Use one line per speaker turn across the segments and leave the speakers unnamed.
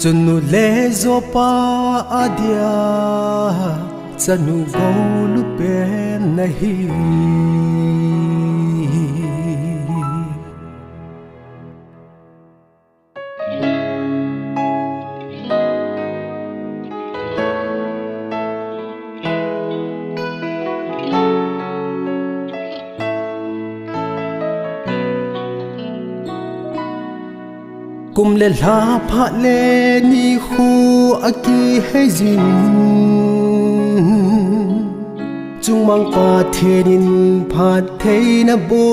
Chunu le zopa adia chanu golu pe nahi kum le la pha le ni khu aki hezin chung mang pa thenin phat theina bo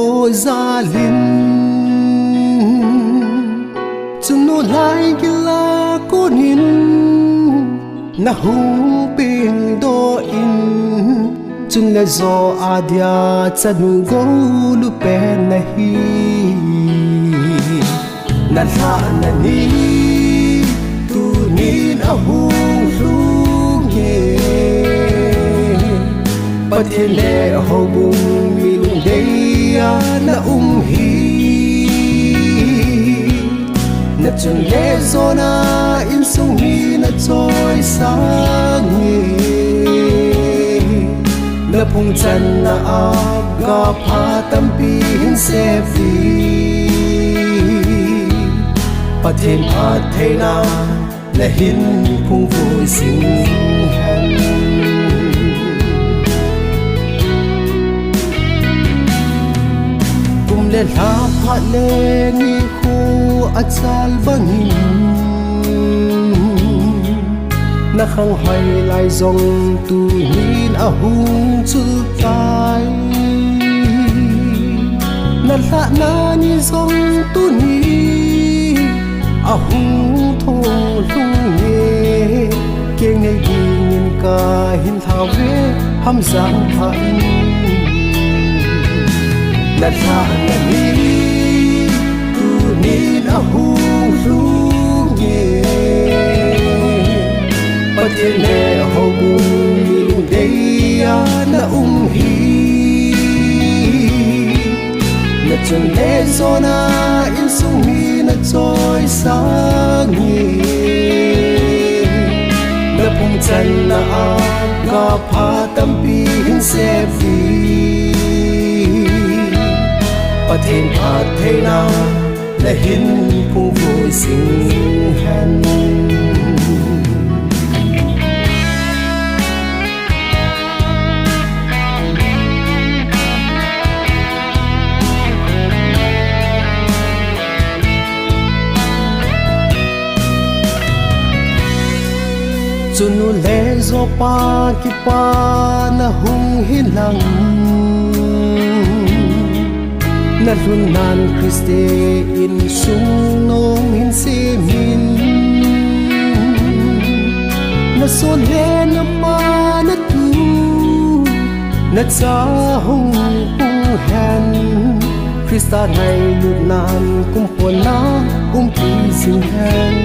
zalin chung no lai gila konin na hu ping do in chung le zo adia chanu go lu pe nahi na la na ni tu ni na hu lu ye pathe le ho bum mi lu de ya na hi na chun le zona in sung hi na choi sang ni na phung chan na a ga pha tam pi hin se fi Pathen pathena na hin phung vui sing hen kum le la pha le ni khu achal bangin na khang hoi lai zong tu hin a hung chu tai na la na ni zong tu ni a hung thô lung ye keng nei ding ka hin thau ve ham zang pha na tha na ni tu ni a hung lung ye pathe le ho bum lung de ya na hi na chun le zona in sung mi na choi sang ni na phung chan na a ga pha tam pi hin se fi pathen pathena na hin phung vui sing hen Chunu le zo pa ki pa na hung hilang na lun nan Christe in sung nong hin se min na so le na ma na tu na cha hung hung hen Christa nai lun nan kum pon na pi sing hen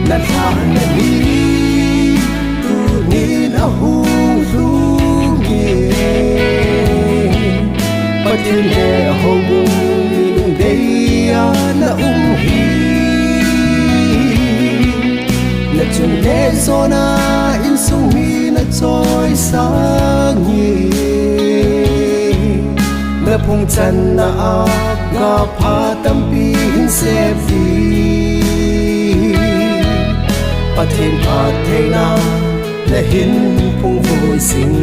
na la na ni tu ni na hu lu ye pathe le ho bum mi lung de ya na hi na chun le zona in sung mi na choi sang ye na phung chan na a ga pha tam pi hin se fi Pathen pathena na hin phung vui sing